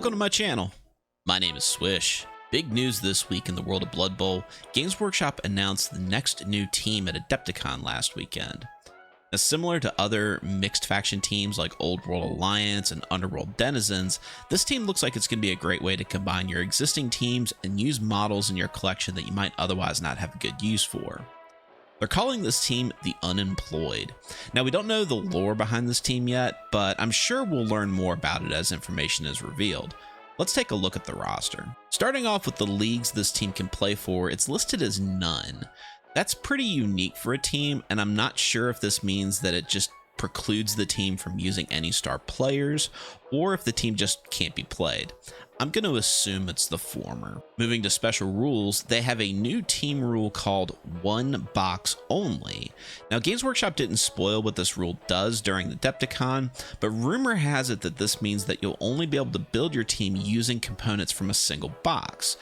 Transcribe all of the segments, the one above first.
Welcome to my channel. My name is Swish. Big news this week in the world of Blood Bowl. Games Workshop announced the next new team at Adepticon last weekend. Now, similar to other mixed faction teams like Old World Alliance and Underworld Denizens, this team looks like it's going to be a great way to combine your existing teams and use models in your collection that you might otherwise not have a good use for. They're calling this team the Unemployed. Now, we don't know the lore behind this team yet, but I'm sure we'll learn more about it as information is revealed. Let's take a look at the roster. Starting off with the leagues this team can play for, it's listed as none. That's pretty unique for a team, and I'm not sure if this means that it just precludes the team from using any star players, or if the team just can't be played. I'm going to assume it's the former. Moving to special rules, they have a new team rule called one box only. Now, Games Workshop didn't spoil what this rule does during the Adepticon, but rumor has it that this means that you'll only be able to build your team using components from a single box.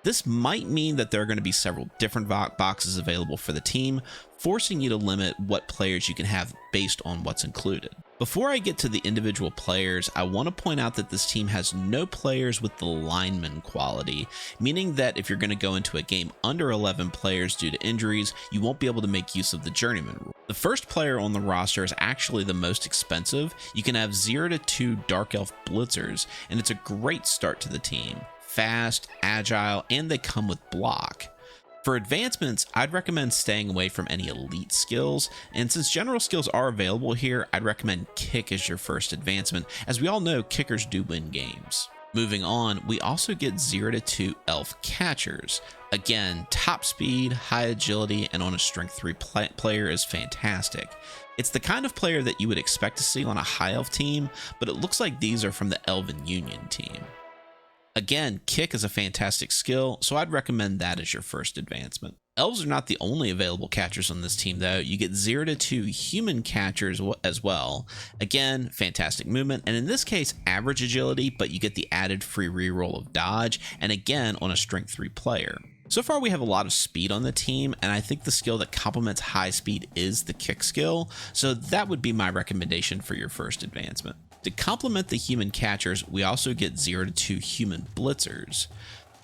This might mean that there are going to be several different boxes available for the team, forcing you to limit what players you can have based on what's included. Before I get to the individual players, I want to point out that this team has no players with the lineman quality, meaning that if you're going to go into a game under 11 players due to injuries, you won't be able to make use of the journeyman rule. The first player on the roster is actually the most expensive. You can have 0 to 2 Dark Elf Blitzers, and it's a great start to the team. Fast, agile, and they come with block. For advancements, I'd recommend staying away from any elite skills, and since general skills are available here, I'd recommend kick as your first advancement, as we all know kickers do win games. Moving on, we also get 0 to 2 elf catchers. Again, top speed, high agility, and on a strength 3 player is fantastic. It's the kind of player that you would expect to see on a high elf team, but it looks like these are from the Elven Union team. Again, kick is a fantastic skill, so I'd recommend that as your first advancement. Elves are not the only available catchers on this team though. You get 0 to 2 human catchers as well. Again, fantastic movement, and in this case, average agility, but you get the added free reroll of dodge, and again, on a strength 3 player. So far, we have a lot of speed on the team, and I think the skill that complements high speed is the kick skill, so that would be my recommendation for your first advancement. To complement the human catchers, we also get 0 to 2 human blitzers.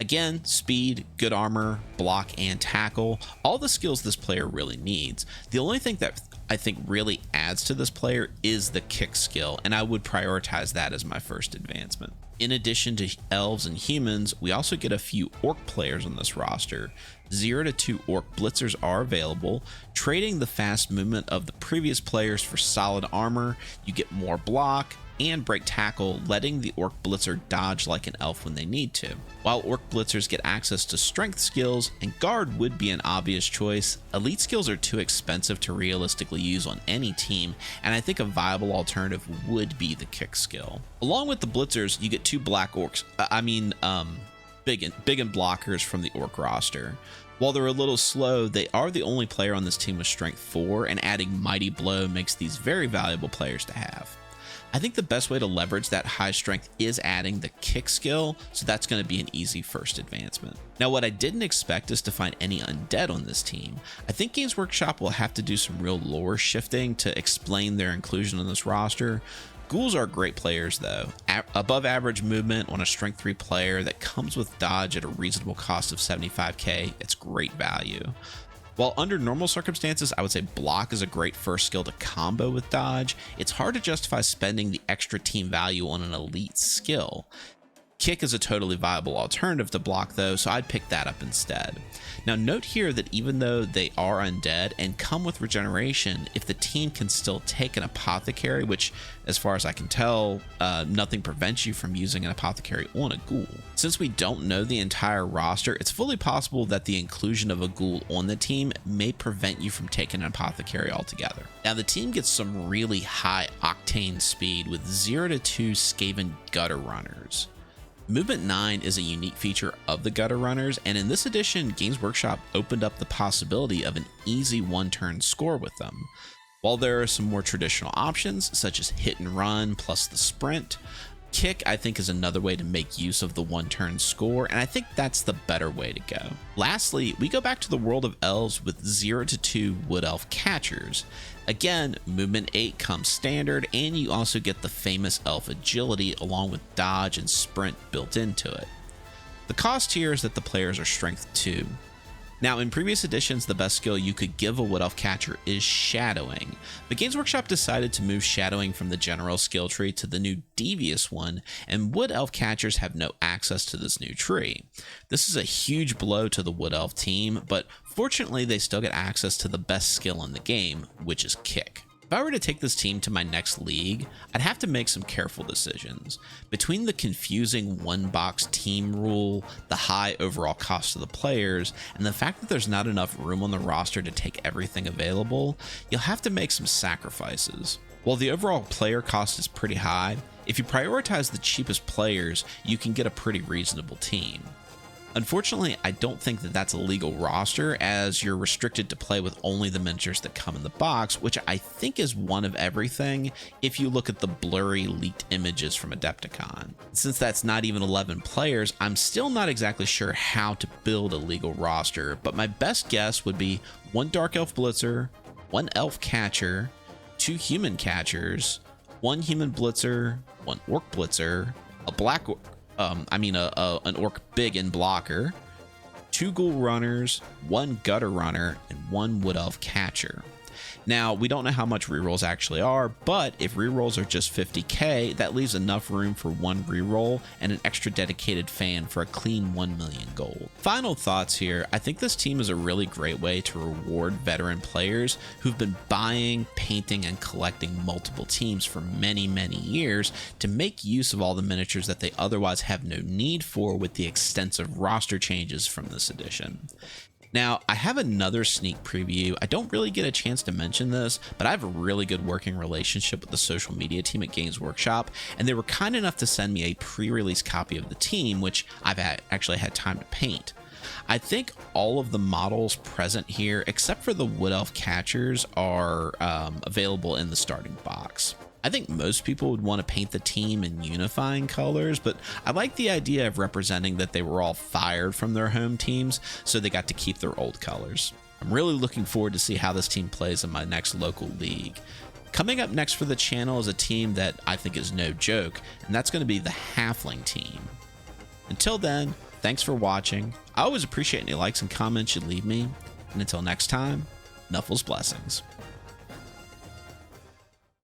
Again, speed, good armor, block, and tackle, all the skills this player really needs. The only thing that I think really adds to this player is the kick skill, and I would prioritize that as my first advancement. In addition to elves and humans, we also get a few orc players on this roster. 0 to 2 orc blitzers are available, trading the fast movement of the previous players for solid armor. You get more block and break tackle, letting the orc blitzer dodge like an elf when they need to. While orc blitzers get access to strength skills, and guard would be an obvious choice, elite skills are too expensive to realistically use on any team, and I think a viable alternative would be the kick skill. Along with the blitzers, you get 2 black orcs, big and blockers from the orc roster. While they're a little slow, they are the only player on this team with strength 4, and adding mighty blow makes these very valuable players to have. I think the best way to leverage that high strength is adding the kick skill, so that's going to be an easy first advancement. Now, what I didn't expect is to find any undead on this team. I think Games Workshop will have to do some real lore shifting to explain their inclusion on this roster. Ghouls are great players though. Above average movement on a strength 3 player that comes with dodge at a reasonable cost of 75k, it's great value. While under normal circumstances, I would say block is a great first skill to combo with dodge, it's hard to justify spending the extra team value on an elite skill. Kick is a totally viable alternative to block though, so I'd pick that up instead. Now note here that even though they are undead and come with regeneration, if the team can still take an apothecary, which as far as I can tell, nothing prevents you from using an apothecary on a ghoul. Since we don't know the entire roster, it's fully possible that the inclusion of a ghoul on the team may prevent you from taking an apothecary altogether. Now the team gets some really high octane speed with 0 to 2 Skaven gutter runners. Movement 9 is a unique feature of the gutter runners, and in this edition, Games Workshop opened up the possibility of an easy one-turn score with them. While there are some more traditional options, such as hit and run plus the sprint, Kick, I think, is another way to make use of the one-turn score, and I think that's the better way to go. Lastly, we go back to the world of elves with 0 to 2 Wood Elf catchers. Again, movement 8 comes standard, and you also get the famous elf agility along with dodge and sprint built into it. The cost here is that the players are strength 2. Now, in previous editions, the best skill you could give a Wood Elf catcher is shadowing, but Games Workshop decided to move shadowing from the general skill tree to the new devious one, and Wood Elf catchers have no access to this new tree. This is a huge blow to the Wood Elf team, but fortunately they still get access to the best skill in the game, which is Kick. If I were to take this team to my next league, I'd have to make some careful decisions. Between the confusing one-box team rule, the high overall cost of the players, and the fact that there's not enough room on the roster to take everything available, you'll have to make some sacrifices. While the overall player cost is pretty high, if you prioritize the cheapest players, you can get a pretty reasonable team. Unfortunately, I don't think that that's a legal roster, as you're restricted to play with only the miniatures that come in the box, which I think is one of everything if you look at the blurry leaked images from Adepticon. Since that's not even 11 players, I'm still not exactly sure how to build a legal roster, but my best guess would be 1 Dark Elf Blitzer, 1 Elf Catcher, 2 Human Catchers, 1 Human Blitzer, 1 Orc Blitzer, a Black an Orc Big and Blocker, 2 Ghoul Runners, 1 Gutter Runner, and 1 Wood Elf Catcher. Now, we don't know how much rerolls actually are, but if rerolls are just 50k, that leaves enough room for 1 reroll and an extra dedicated fan for a clean 1 million gold. Final thoughts here. I think this team is a really great way to reward veteran players who've been buying, painting, and collecting multiple teams for many, many years to make use of all the miniatures that they otherwise have no need for with the extensive roster changes from this edition. Now, I have another sneak preview. I don't really get a chance to mention this, but I have a really good working relationship with the social media team at Games Workshop, and they were kind enough to send me a pre-release copy of the team, which I've actually had time to paint. I think all of the models present here, except for the Wood Elf Catchers, are available in the starting box. I think most people would want to paint the team in unifying colors, but I like the idea of representing that they were all fired from their home teams, so they got to keep their old colors. I'm really looking forward to see how this team plays in my next local league. Coming up next for the channel is a team that I think is no joke, and that's going to be the Halfling team. Until then, thanks for watching. I always appreciate any likes and comments you leave me, and until next time, Nuffle's blessings.